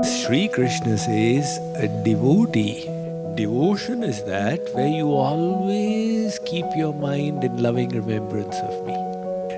Sri Krishna says, a devotee. Devotion is that where you always keep your mind in loving remembrance of me.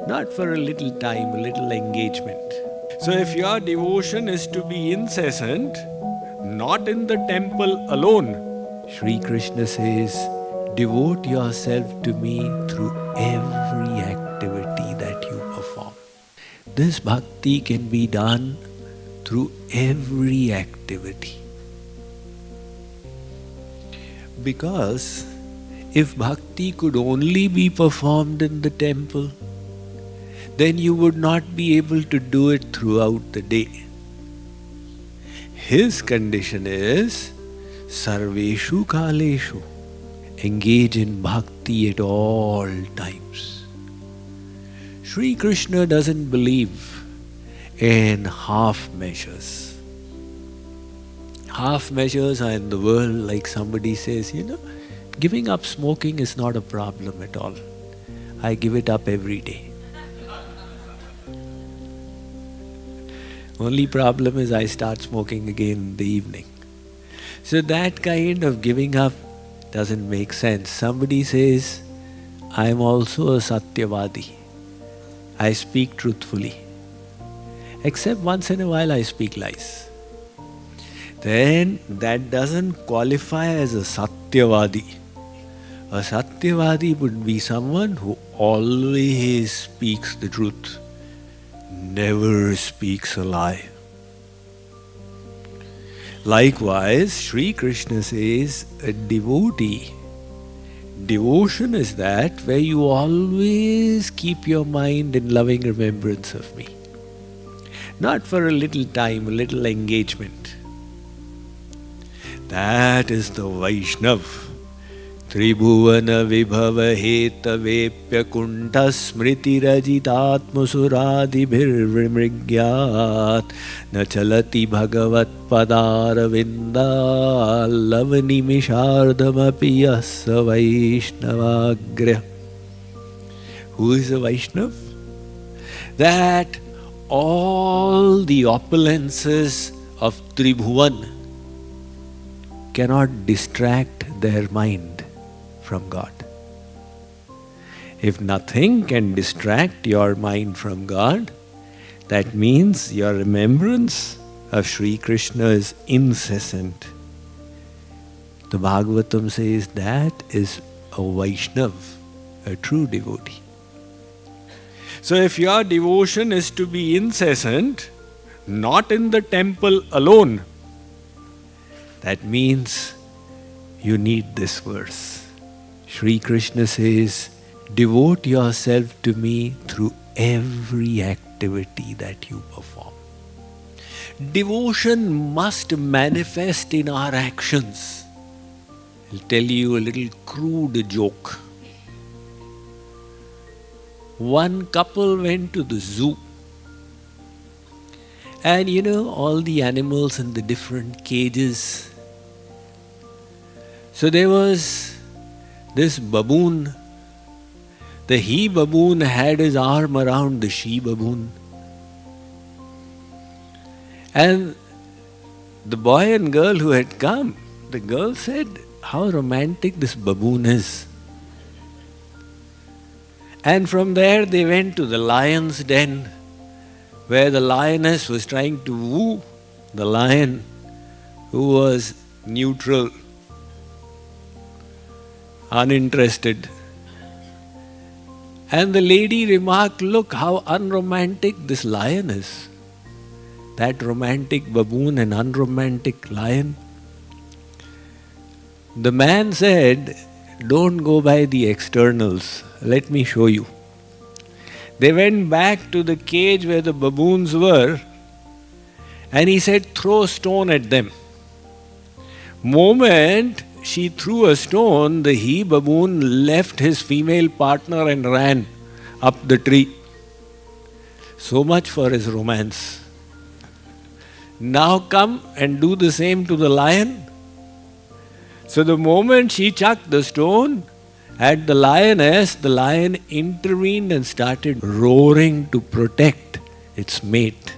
Not for a little time, a little engagement. So if your devotion is to be incessant, not in the temple alone, Sri Krishna says, devote yourself to me through every activity that you perform. This bhakti can be done through every activity. Because if bhakti could only be performed in the temple, then you would not be able to do it throughout the day. His condition is sarveshu kaleshu. Engage in bhakti at all times. Sri Krishna doesn't believe in half measures. Half measures are in the world like somebody says, giving up smoking is not a problem at all. I give it up every day. Only problem is I start smoking again in the evening. So that kind of giving up doesn't make sense. Somebody says, I am also a Satyavadi. I speak truthfully. Except once in a while I speak lies. Then that doesn't qualify as a Satyavadi. A Satyavadi would be someone who always speaks the truth, never speaks a lie. Likewise, Sri Krishna says, a devotee. Devotion is that where you always keep your mind in loving remembrance of me. Not for a little time, a little engagement. That is the Vaishnav. Tribhuvana vibhava hetavepya kunta smriti rajitatma suradibhir vrimrigyat na chalati bhagavat padaravinda lavani mishardamapi yassa Vaishnavagrya. Who is a Vaishnav? That all the opulences of Tribhuvan cannot distract their mind from God. If nothing can distract your mind from God, that means your remembrance of Sri Krishna is incessant. The Bhagavatam says that is a Vaishnav, a true devotee. So if your devotion is to be incessant, not in the temple alone, that means you need this verse. Sri Krishna says, devote yourself to me through every activity that you perform. Devotion must manifest in our actions. I'll tell you a little crude joke. One couple went to the zoo. And all the animals in the different cages. So there was this baboon. The he-baboon had his arm around the she-baboon. And the boy and girl who had come, the girl said, how romantic this baboon is. And from there they went to the lion's den, where the lioness was trying to woo the lion, who was neutral, uninterested. And the lady remarked, look how unromantic this lion is. That romantic baboon and unromantic lion. The man said, don't go by the externals, let me show you. They went back to the cage where the baboons were, and he said, throw a stone at them. Moment she threw a stone, the he-baboon left his female partner and ran up the tree. So much for his romance. Now come and do the same to the lion. So the moment she chucked the stone at the lioness, the lion intervened and started roaring to protect its mate.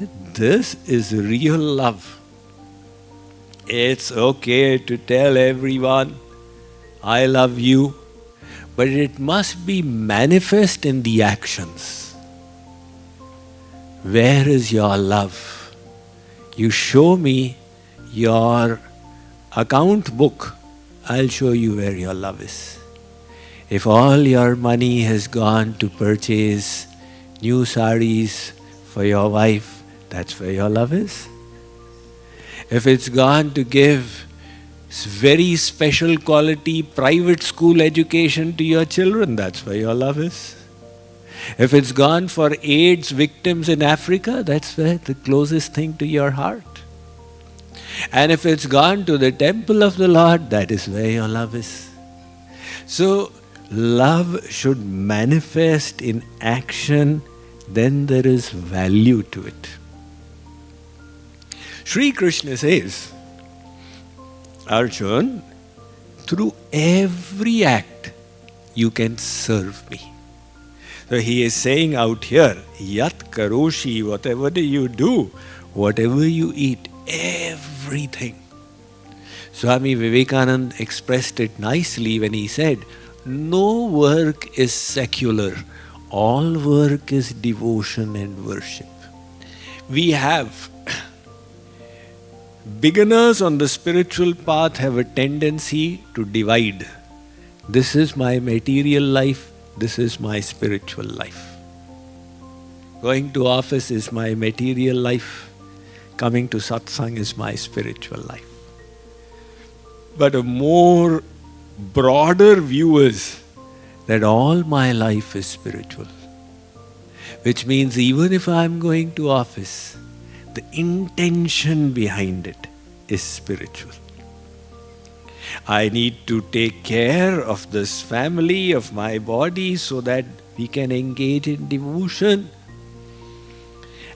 This is real love. It's okay to tell everyone, I love you, but it must be manifest in the actions. Where is your love? You show me your account book, I'll show you where your love is. If all your money has gone to purchase new saris for your wife, that's where your love is. If it's gone to give very special quality private school education to your children, that's where your love is. If it's gone for AIDS victims in Africa, that's where the closest thing to your heart. And if it's gone to the temple of the Lord, that is where your love is. So, love should manifest in action, then there is value to it. Sri Krishna says, Arjun, through every act, you can serve me. So he is saying out here, Yat Karoshi, whatever you do, whatever you eat, everything. Swami Vivekananda expressed it nicely when he said, no work is secular, all work is devotion and worship. We have beginners on the spiritual path have a tendency to divide. This is my material life, this is my spiritual life. Going to office is my material life, coming to satsang is my spiritual life. But a more broader view is that all my life is spiritual. Which means even if I am going to office, the intention behind it is spiritual. I need to take care of this family, of my body, so that we can engage in devotion.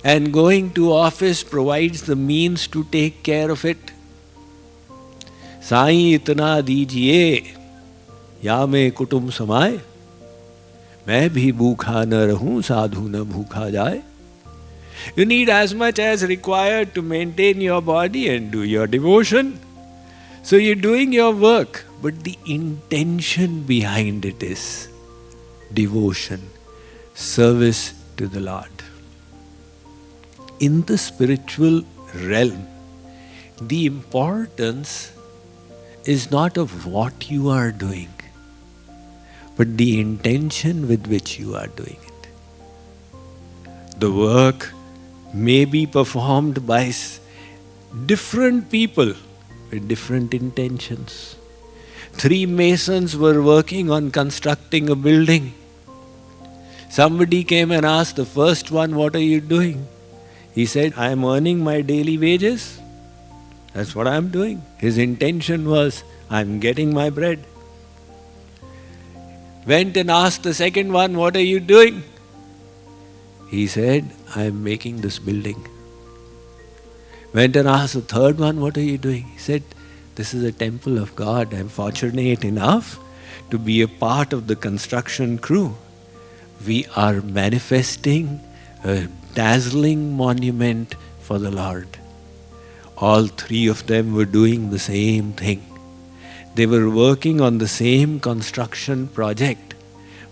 And going to office provides the means to take care of it. Sai itna dijiye, ya mein kutum samaye, main bhi bhukha na rahun, sadhu na bhukha jaye. You need as much as required to maintain your body and do your devotion. So you're doing your work, but the intention behind it is devotion, service to the Lord. In the spiritual realm, the importance is not of what you are doing, but the intention with which you are doing it. The work may be performed by different people with different intentions. 3 masons were working on constructing a building. Somebody came and asked the first one, what are you doing? He said, I am earning my daily wages. That's what I am doing. His intention was, I am getting my bread. Went and asked the second one, what are you doing? He said, I am making this building. Went and asked the third one, what are you doing? He said, this is a temple of God. I am fortunate enough to be a part of the construction crew. We are manifesting a dazzling monument for the Lord. All 3 of them were doing the same thing. They were working on the same construction project,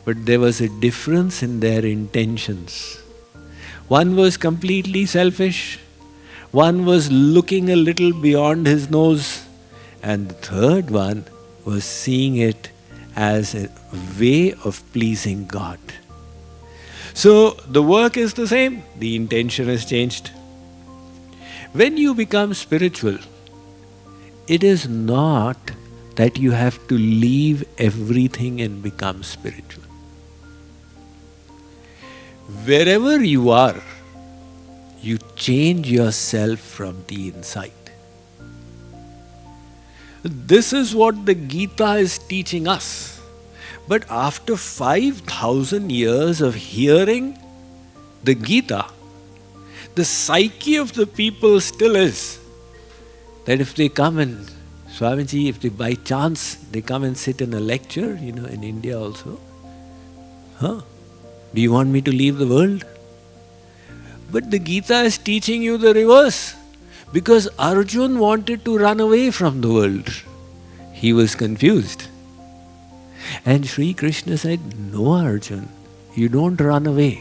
but there was a difference in their intentions. One was completely selfish, one was looking a little beyond his nose, and the third one was seeing it as a way of pleasing God. So the work is the same, the intention has changed. When you become spiritual, it is not that you have to leave everything and become spiritual. Wherever you are, you change yourself from the inside. This is what the Gita is teaching us. But after 5,000 years of hearing the Gita, the psyche of the people still is that if they come and, Swamiji, if they by chance, they come and sit in a lecture, in India also, do you want me to leave the world? But the Gita is teaching you the reverse. Because Arjun wanted to run away from the world. He was confused. And Sri Krishna said, no, Arjun, you don't run away.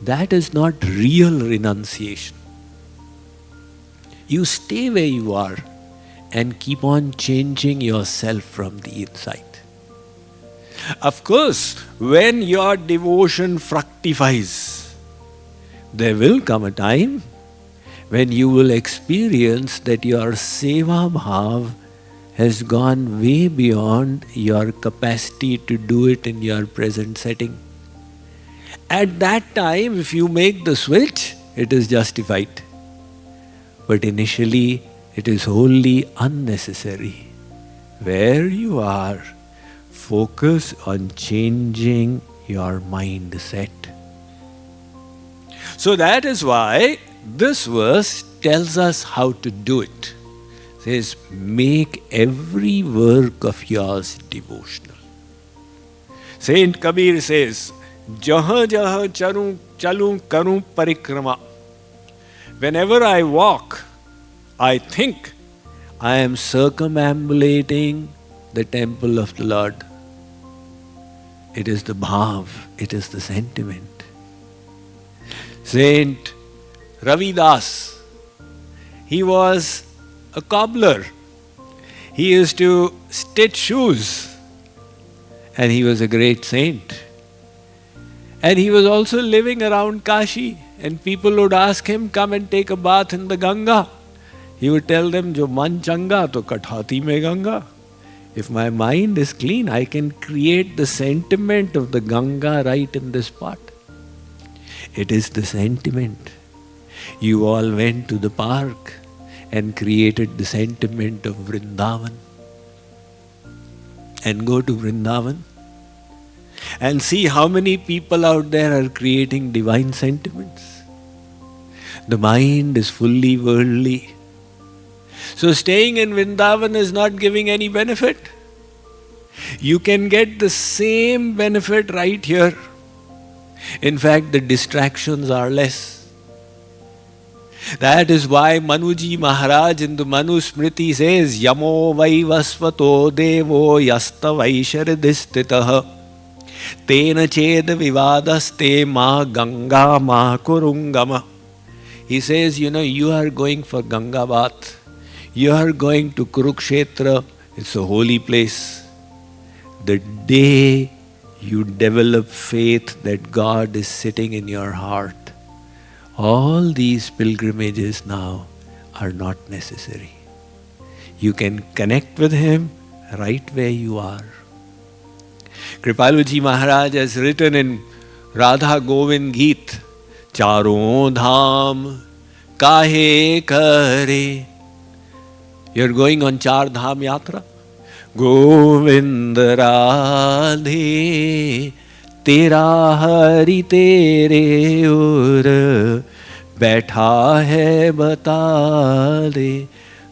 That is not real renunciation. You stay where you are and keep on changing yourself from the inside. Of course, when your devotion fructifies, there will come a time when you will experience that your seva bhav has gone way beyond your capacity to do it in your present setting. At that time, if you make the switch, it is justified. But initially, it is wholly unnecessary. Where you are, focus on changing your mindset. So that is why this verse tells us how to do it. It says, make every work of yours devotional. Saint Kabir says, Jaha jaha chalu karu parikrama. Whenever I walk, I think I am circumambulating the temple of the Lord. It is the bhav, it is the sentiment. Saint Ravidas, he was a cobbler. He used to stitch shoes. And he was a great saint. And he was also living around Kashi. And people would ask him, come and take a bath in the Ganga. He would tell them, Jo man changa, to kathati mein Ganga. If my mind is clean, I can create the sentiment of the Ganga right in this spot. It is the sentiment. You all went to the park and created the sentiment of Vrindavan. And go to Vrindavan and see how many people out there are creating divine sentiments. The mind is fully worldly. So staying in Vrindavan is not giving any benefit. You can get the same benefit right here. In fact, the distractions are less. That is why Manuji Maharaj in the Manu Smriti says, Yamo vaivasvato devo yasta vaisharidistitaha tena ched vivadaste ma ganga ma kurungama. He says, you are going for Ganga bath. You are going to Kurukshetra. It's a holy place. The day you develop faith that God is sitting in your heart, all these pilgrimages now are not necessary. You can connect with Him right where you are. Kripaluji Maharaj has written in Radha Govind Geet, Charon Dham Kahe Kare. You're going on Char Dham Yatra. Govind Radhe Tera Hari Tere Ur Baitha Hai Bata De.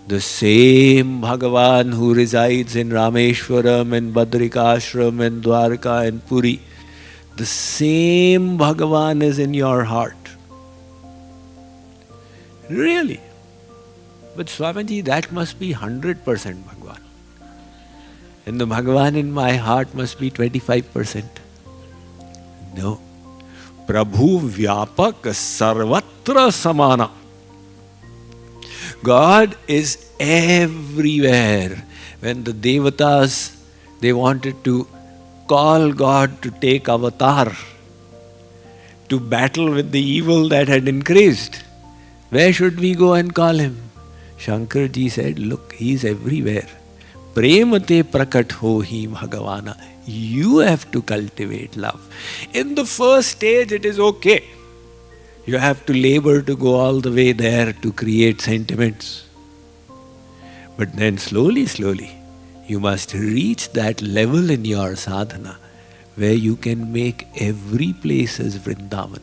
The same Bhagavan who resides in Rameshwaram and Badrikashram and Dwarka and Puri, the same Bhagavan is in your heart. Really? But Swamiji, that must be 100% Bhagavan. And the Bhagavan in my heart must be 25%. No. Prabhu Vyapak Sarvatra Samana. God is everywhere. When the Devatas, they wanted to call God to take avatar, to battle with the evil that had increased, where should we go and call him? Shankarji said, look, he is everywhere. Premate prakat ho hi Bhagavana. You have to cultivate love. In the first stage, it is okay. You have to labor to go all the way there to create sentiments. But then slowly, you must reach that level in your sadhana where you can make every place as Vrindavan.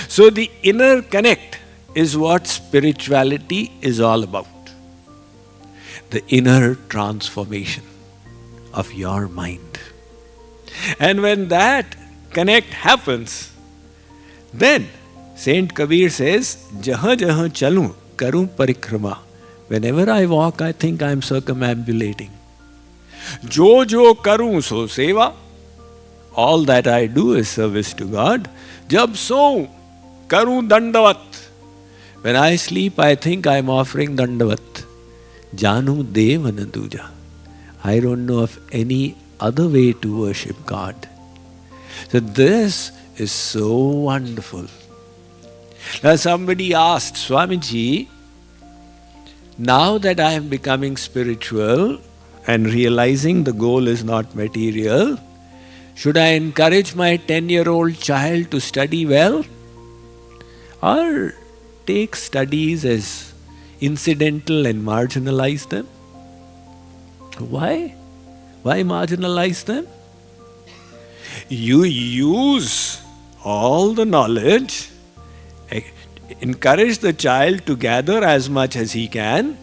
So the inner connect is what spirituality is all about. The inner transformation of your mind. And when that connect happens, then Saint Kabir says, Jahan jahan chalu, karu parikrama. Whenever I walk, I think I am circumambulating. Jo jo karu so seva. All that I do is service to God. Jab so karu dandavat. When I sleep, I think I am offering dandavat. Janu devana duja. I don't know of any other way to worship God. So this is so wonderful. Now somebody asked, Swamiji, now that I am becoming spiritual and realizing the goal is not material, should I encourage my 10-year-old child to study well? Or take studies as incidental and marginalize them? Why? Why marginalize them? You use all the knowledge, encourage the child to gather as much as he can,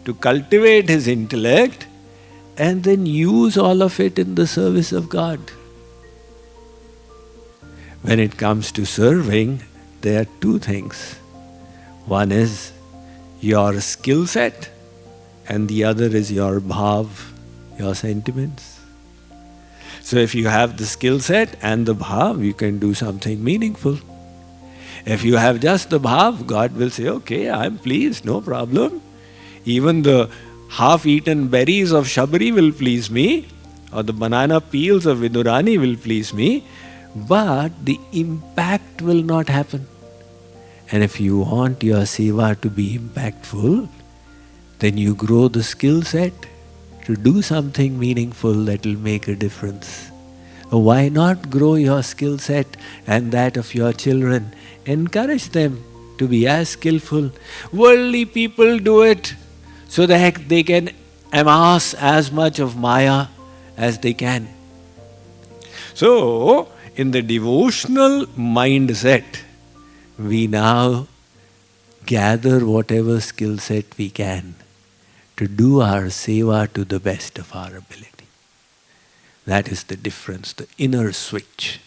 to cultivate his intellect, and then use all of it in the service of God. When it comes to serving, there are two things. One is your skill set, and the other is your bhav, your sentiments. So if you have the skill set and the bhav, you can do something meaningful. If you have just the bhav, God will say, okay, I'm pleased, no problem. Even the half-eaten berries of Shabari will please me, or the banana peels of Vidurani will please me, but the impact will not happen. And if you want your seva to be impactful, then you grow the skill set to do something meaningful that will make a difference. Why not grow your skill set and that of your children? Encourage them to be as skillful. Worldly people do it so that they can amass as much of Maya as they can. So, in the devotional mindset, we now gather whatever skill set we can to do our seva to the best of our ability. That is the difference, the inner switch.